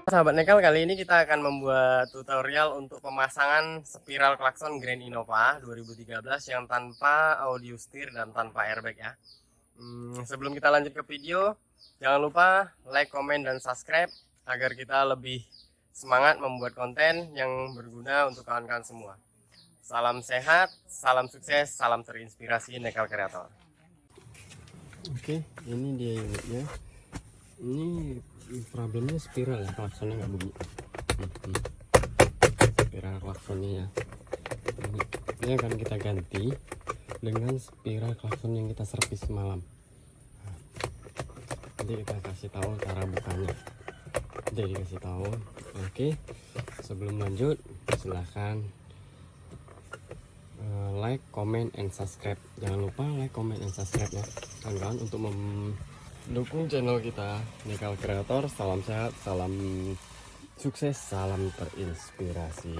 Sahabat Nekal, kali ini kita akan membuat tutorial untuk pemasangan spiral klakson Grand Innova 2013 yang tanpa audio setir dan tanpa airbag ya. Sebelum kita lanjut ke video, jangan lupa like, komen, dan subscribe agar kita lebih semangat membuat konten yang berguna untuk kawan-kawan semua. Salam sehat, salam sukses, salam terinspirasi Nekal Kreator. Oke, ini dia unitnya. Ini problemnya spiral ya, klaksonnya nggak bunyi. Spiral klaksonnya ya. Ini akan kita ganti dengan spiral klakson yang kita servis semalam. Nanti kita kasih tahu cara bukanya. Jadi kasih tahu. Oke, sebelum lanjut silahkan like, comment, and subscribe. Jangan lupa like, comment, and subscribe ya kawan-kawan untuk mendukung channel kita Nekal Kreator. Salam sehat, salam sukses, salam terinspirasi.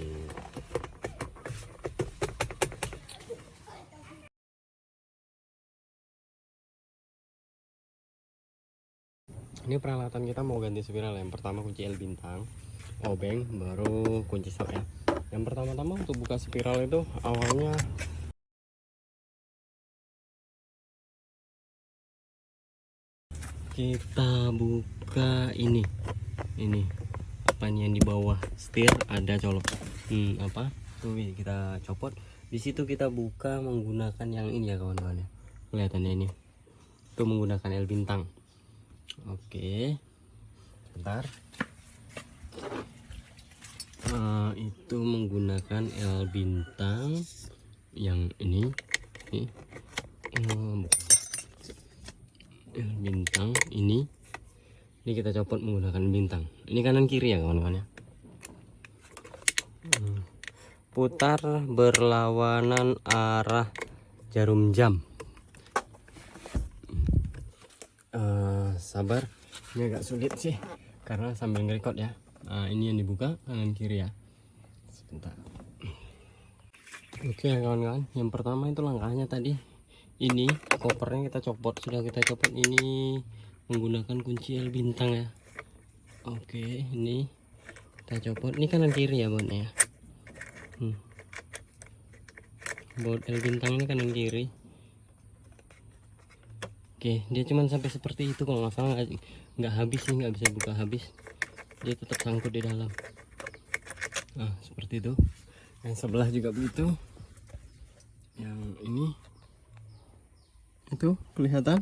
Ini peralatan kita mau ganti spiral. Yang pertama kunci L bintang, obeng, baru kunci start ya. Yang pertama-tama untuk buka spiral itu awalnya kita buka ini apa yang di bawah setir ada colok apa tuh, kita copot. Di situ kita buka menggunakan yang ini ya kawan-kawan ya, kelihatannya ini itu menggunakan L bintang. Oke, sebentar. Itu menggunakan L bintang yang ini bintang ini kita copot menggunakan bintang. Ini kanan kiri ya kawan-kawan ya. Putar berlawanan arah jarum jam. Sabar, ini agak sulit sih karena sambil ngerekord ya. Ini yang dibuka kanan kiri ya. Sebentar. Oke ya kawan-kawan, yang pertama itu langkahnya tadi. Ini kopernya kita copot, sudah kita copot ini menggunakan kunci L bintang ya. Oke, ini kita copot. Ini kanan kiri ya bautnya ya. Baut L bintang ini kanan kiri. Oke, dia cuman sampai seperti itu kalau nggak salah, nggak habis nih, nggak bisa buka habis. Dia tetap sangkut di dalam. Nah, seperti itu. Yang sebelah juga begitu. Yang ini itu kelihatan.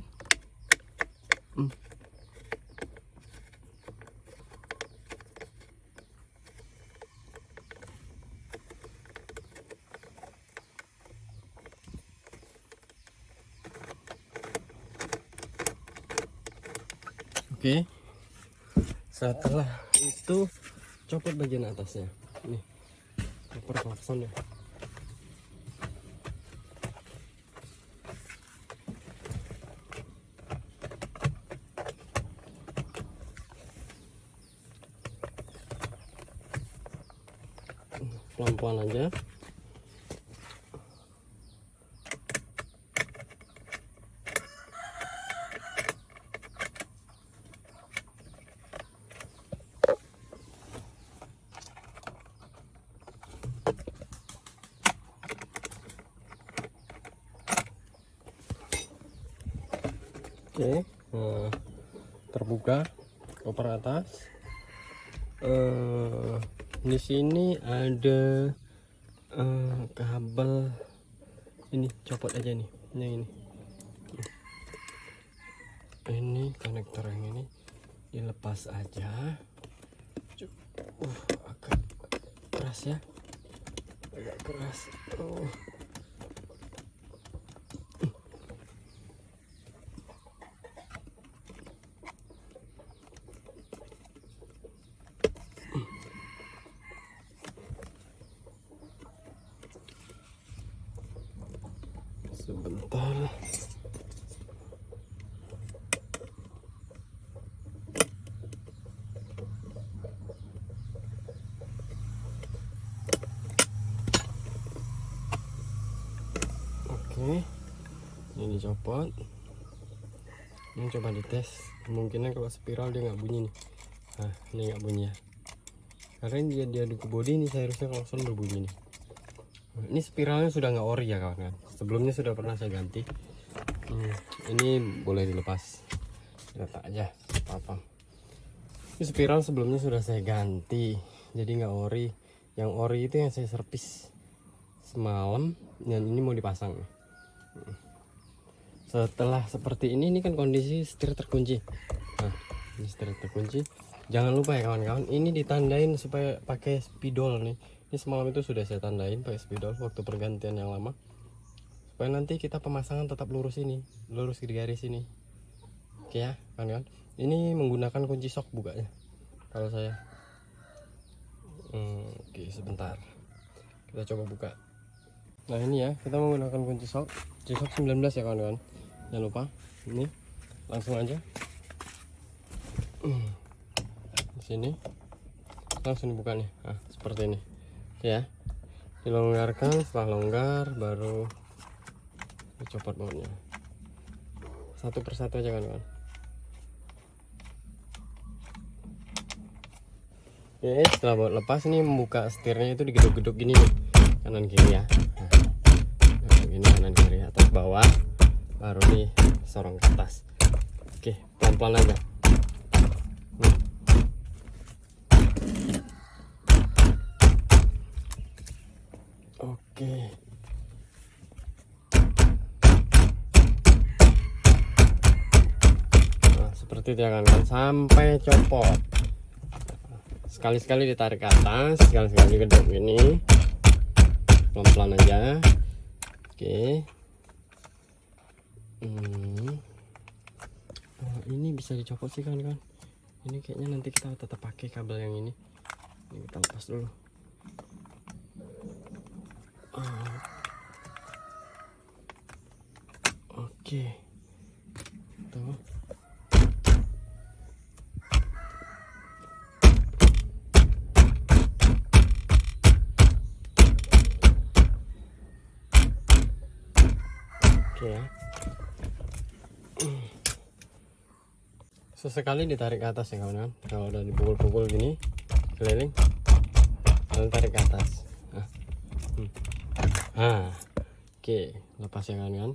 Oke, setelah itu copot bagian atasnya. Nih, koper klakson ya. Pelan-pelan aja. Oke, terbuka koper atas. Di sini ada kabel. Ini copot aja nih, ini konektor yang ini dilepas aja. Agak keras ya, agak keras. Sebentar. Oke, ini dicopot. Ini coba dites, kemungkinan kalau spiral dia nggak bunyi nih. Nah, ini nggak bunyi ya. karena dia diaduk ke bodi ini seharusnya klakson berbunyi nih. Ini spiralnya sudah nggak ori ya kawan kan, sebelumnya sudah pernah saya ganti. Ini boleh dilepas, letak aja apa-apa. Ini spiral sebelumnya sudah saya ganti, jadi nggak ori. Yang ori itu yang saya servis semalam, dan ini mau dipasang. Setelah seperti ini kan kondisi setir terkunci. Nah, ini setir terkunci. Jangan lupa ya kawan-kawan, ini ditandain supaya pakai spidol nih. Ini semalam itu sudah saya tandain pakai spidol waktu pergantian yang lama, supaya nanti kita pemasangan tetap lurus ini, lurus di garis ini. Oke ya kawan-kawan. Ini menggunakan kunci sok bukanya kalau saya. Oke, sebentar kita coba buka. Nah ini ya, kita menggunakan kunci sok 19 ya kawan-kawan. Jangan lupa, ini langsung aja di sini langsung dibuka nih. Nah, seperti ini ya, dilonggarkan. Setelah longgar baru dicopot bautnya satu persatu aja kawan-kawan. Oke, setelah baut lepas, ini membuka setirnya itu digeduk-geduk gini nih, kanan kiri ya. Nah, gini kanan kiri, atas bawah, baru nih sorong ke atas. Oke, pelan-pelan aja. Oke. Nah, seperti itu ya kan, sampai copot. Sekali-sekali ditarik ke atas, sekali-sekali geduk gini, pelan-pelan aja. Oke. Ini bisa dicopot sih kan. Ini kayaknya nanti kita tetap pakai kabel yang ini. Ini kita lepas dulu. Oke. Tuh. Oke ya. Sesekali ditarik ke atas ya kawan-kawan. Kalau udah dipukul-pukul gini keliling, lalu tarik ke atas. Oke, lepas ya kawan-kawan.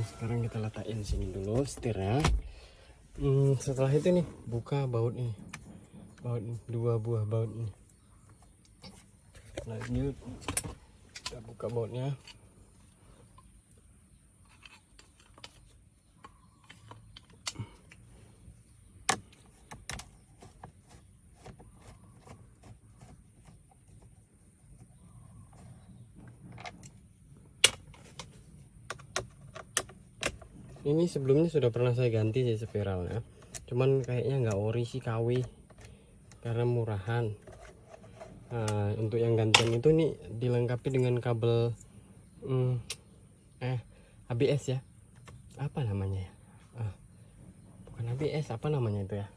Sekarang kita letakin sini dulu setirnya. Setelah itu nih, buka baut ini, baut ini, 2 buah baut ini. Lanjut kita buka bautnya. Ini sebelumnya sudah pernah saya ganti sih spiralnya, cuman kayaknya nggak ori sih, KW, karena murahan. Nah, untuk yang gantian itu nih dilengkapi dengan kabel ABS ya, apa namanya ya, bukan ABS, apa namanya itu ya,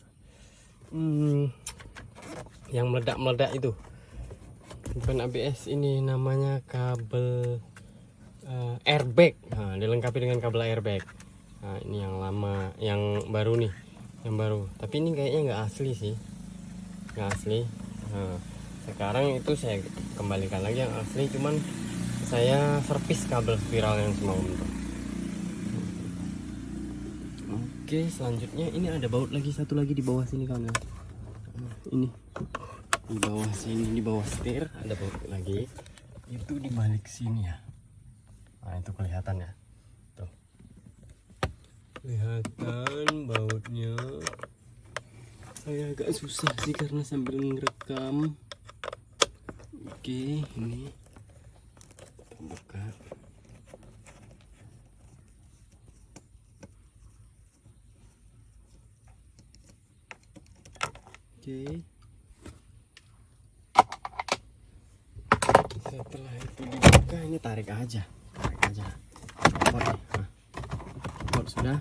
yang meledak-meledak itu, bukan ABS, ini namanya kabel airbag. Nah, dilengkapi dengan kabel airbag. Nah, ini yang lama, yang baru nih, yang baru. Tapi ini kayaknya nggak asli sih, nggak asli. Nah, sekarang itu saya kembalikan lagi yang asli, cuman saya servis kabel spiral yang semalam itu. Oke, selanjutnya ini ada baut lagi, satu lagi di bawah sini kan. Ini di bawah sini, di bawah setir ada baut lagi. Itu di balik sini ya. Nah, itu kelihatan ya. Tuh. Kelihatan bautnya. Saya agak susah sih karena sambil ngerekam. Oke, ini kita buka. Oke. Setelah itu dibuka, ini tarik aja. Copot nih. Nah, copot sudah.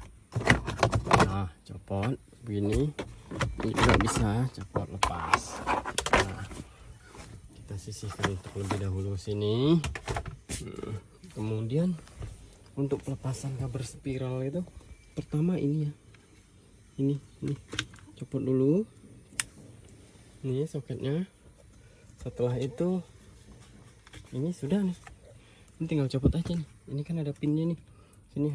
Nah, copot begini. Ini juga bisa copot lepas. Nah, kita sisihkan terlebih dahulu sini. Kemudian untuk pelepasan kabel spiral itu pertama ini ya. Ini copot dulu. Nih soketnya. Setelah itu ini sudah nih, ini tinggal copot aja nih. Ini kan ada pinnya nih sini.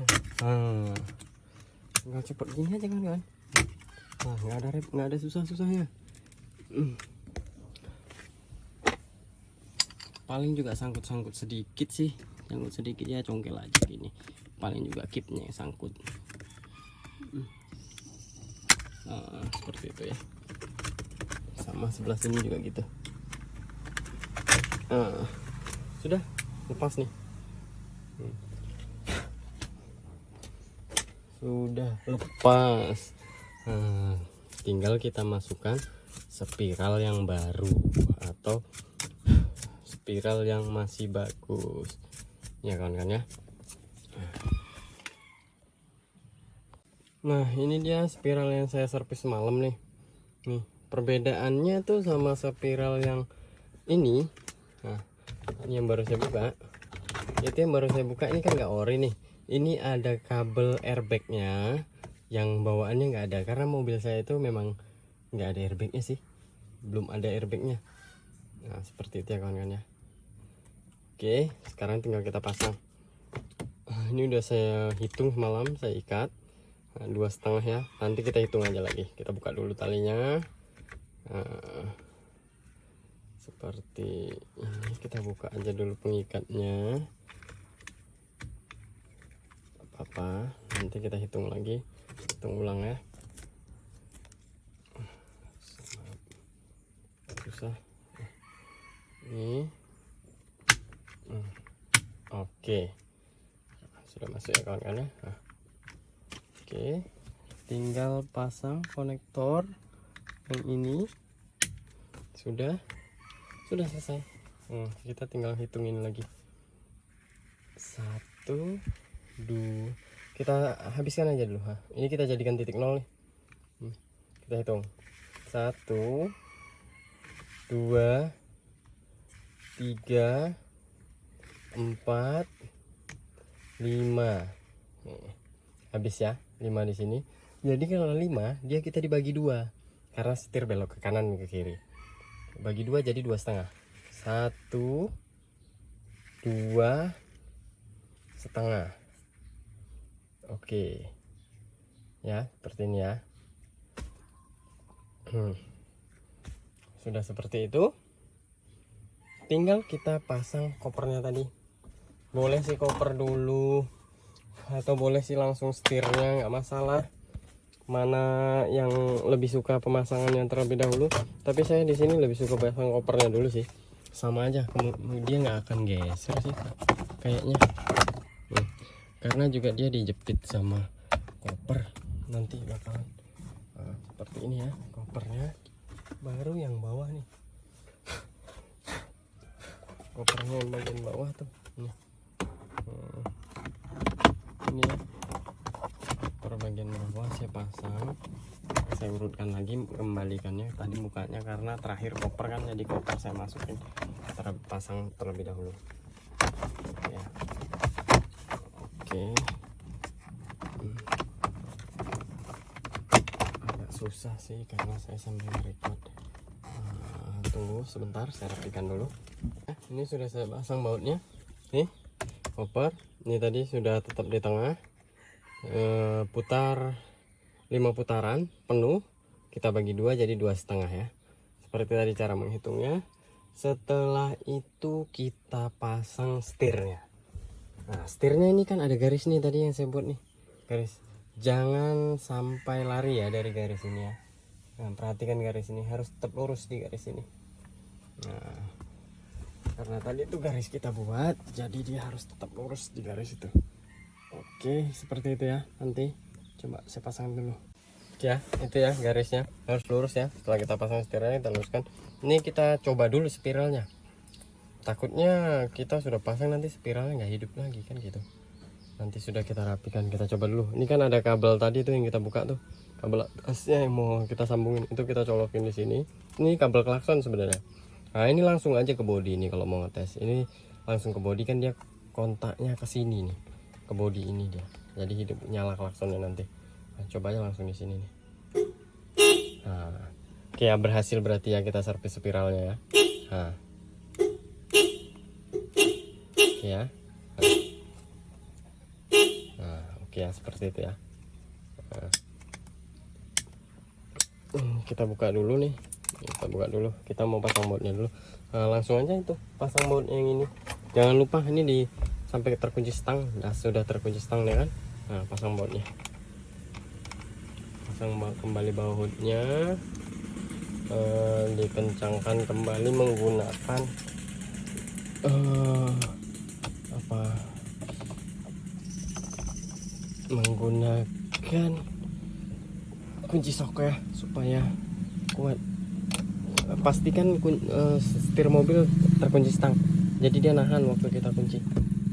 Tinggal copot gini aja kan. Nah, nggak ada susah-susahnya. Paling juga sangkut-sangkut sedikit sih, sangkut sedikit ya, congkel aja gini. Paling juga kipnya yang sangkut. Seperti itu ya. Sama sebelah sini juga gitu. Sudah lepas nih. Sudah lepas. Tinggal kita masukkan spiral yang baru atau spiral yang masih bagus ya kawan-kawan ya. Nah ini dia spiral yang saya servis semalam nih. Nih perbedaannya tuh sama spiral yang ini. Nah ini yang baru saya buka. Itu yang baru saya buka ini kan nggak ori nih. Ini ada kabel airbagnya, yang bawaannya nggak ada karena mobil saya itu memang nggak ada airbagnya sih, belum ada airbagnya. Nah seperti itu ya kawan-kawan ya. Oke, sekarang tinggal kita pasang. Ini udah saya hitung semalam, saya ikat 2,5 ya. Nanti kita hitung aja lagi. Kita buka dulu talinya. Seperti ini, kita buka aja dulu pengikatnya. Apa? Nanti kita hitung lagi, hitung ulang ya. Susah. Ini. Oke, sudah masuk ya kawan-kawan ya. Oke, tinggal pasang konektor yang ini. Sudah selesai. Kita tinggal hitungin lagi. 1, 2, kita habiskan aja dulu. Ini kita jadikan titik nol nih. Kita hitung 1, 2, 3, 4, 5. Habis ya 5 di sini. Jadi kalau 5 dia kita dibagi 2 karena setir belok ke kanan ke kiri. Bagi 2 jadi 2,5. 1, 2,5. Oke ya, seperti ini ya. Sudah seperti itu, tinggal kita pasang kopernya tadi. Boleh sih koper dulu atau boleh sih langsung setirnya, nggak masalah. Mana yang lebih suka pemasangan yang terlebih dahulu, tapi saya di sini lebih suka pasang kopernya dulu sih. Sama aja, dia nggak akan geser sih kayaknya. Karena juga dia dijepit sama koper, nanti bakalan seperti ini ya kopernya. Baru yang bawah nih, kopernya yang bagian bawah tuh nih. Ini ya, per bagian bawah saya pasang, saya urutkan lagi kembalikannya tadi mukanya karena terakhir koper kan, jadi koper saya masukin pasang terlebih dahulu ya. Oke. Agak susah sih karena saya sambil record. Tunggu sebentar, saya rapikan dulu. Ini sudah saya pasang bautnya nih, koper ini tadi sudah tetap di tengah. Putar 5 putaran penuh, kita bagi 2 jadi 2,5 ya. Seperti tadi cara menghitungnya. Setelah itu kita pasang setirnya. Nah setirnya ini kan ada garis nih tadi yang saya buat nih, garis. Jangan sampai lari ya dari garis ini ya. Nah, perhatikan garis ini harus tetap lurus di garis ini. Nah karena tadi itu garis kita buat, jadi dia harus tetap lurus di garis itu. Oke, seperti itu ya. Nanti coba saya pasang dulu. Ya, itu ya garisnya harus lurus ya. Setelah kita pasang spiralnya, kita luruskan. Ini kita coba dulu spiralnya. Takutnya kita sudah pasang nanti spiralnya nggak hidup lagi kan gitu. Nanti sudah kita rapikan, kita coba dulu. Ini kan ada kabel tadi tuh yang kita buka tuh, kabel atasnya yang mau kita sambungin itu kita colokin di sini. Ini kabel klakson sebenarnya. Nah ini langsung aja ke bodi ini kalau mau ngetes. Ini langsung ke bodi kan dia kontaknya ke sini nih, ke bodi ini dia. Jadi hidup nyala klaksonnya nanti. Nah, coba aja langsung di sini nih. Nah, Oke ya, berhasil berarti ya kita servis spiralnya ya. Nah. Oke ya. Nah, oke ya, seperti itu ya. Nah. Kita buka dulu nih. Kita mau pasang bautnya dulu. Nah, langsung aja itu pasang baut yang ini. Jangan lupa ini di sampai terkunci stang. Nah, sudah terkunci stang ya kan. Nah, pasang bautnya. Pasang kembali bautnya. Dikencangkan kembali menggunakan apa? Menggunakan kunci sok ya supaya kuat. Pastikan setir mobil terkunci stang, jadi dia nahan waktu kita kunci.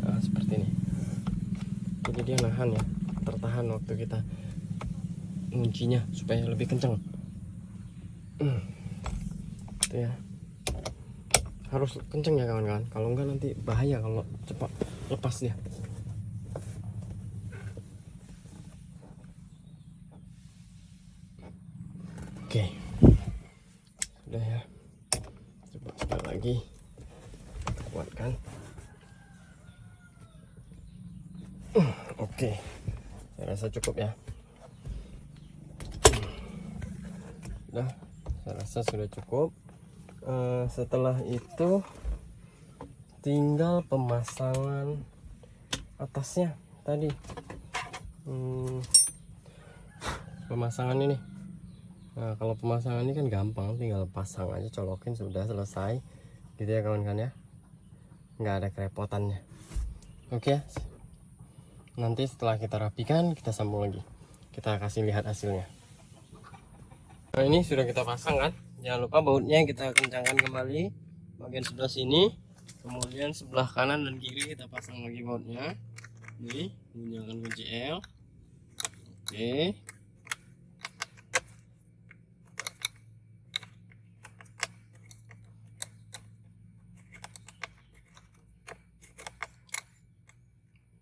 Nah, seperti ini, jadi dia nahan ya, tertahan waktu kita kuncinya supaya lebih kencang. Itu ya, harus kencang ya kawan-kawan, kalau enggak nanti bahaya kalau cepat lepas dia. Oke, udah ya, coba sekali lagi kuatkan. Oke, saya rasa cukup ya. Udah, saya rasa sudah cukup. Setelah itu tinggal pemasangan atasnya tadi. Pemasangan ini. Nah, kalau pemasangan ini kan gampang, tinggal pasang aja, colokin, sudah selesai gitu ya kawan-kawan ya, nggak ada kerepotannya. Oke, nanti setelah kita rapikan kita sambung lagi, kita kasih lihat hasilnya. Nah, ini sudah kita pasang kan, jangan lupa bautnya kita kencangkan kembali bagian sebelah sini, kemudian sebelah kanan dan kiri kita pasang lagi bautnya. Nih, menggunakan kunci L. Oke.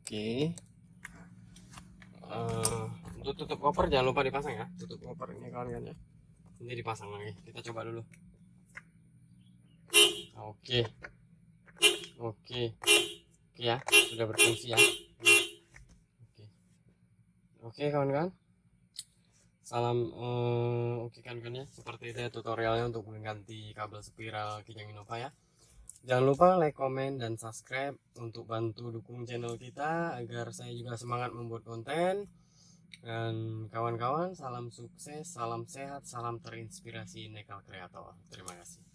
Oke. Untuk tutup koper jangan lupa dipasang ya, tutup koper ini kawan-kawan ya. Ini dipasang lagi, kita coba dulu. Oke, oke ya, sudah berfungsi ya. Oke kawan-kawan, salam oke kawan-kawan ya, seperti itu ya tutorialnya untuk mengganti kabel spiral Kijang Innova ya. Jangan lupa like, komen, dan subscribe untuk bantu dukung channel kita agar saya juga semangat membuat konten. Dan kawan-kawan, salam sukses, salam sehat, salam terinspirasi Nekal Kreator. Terima kasih.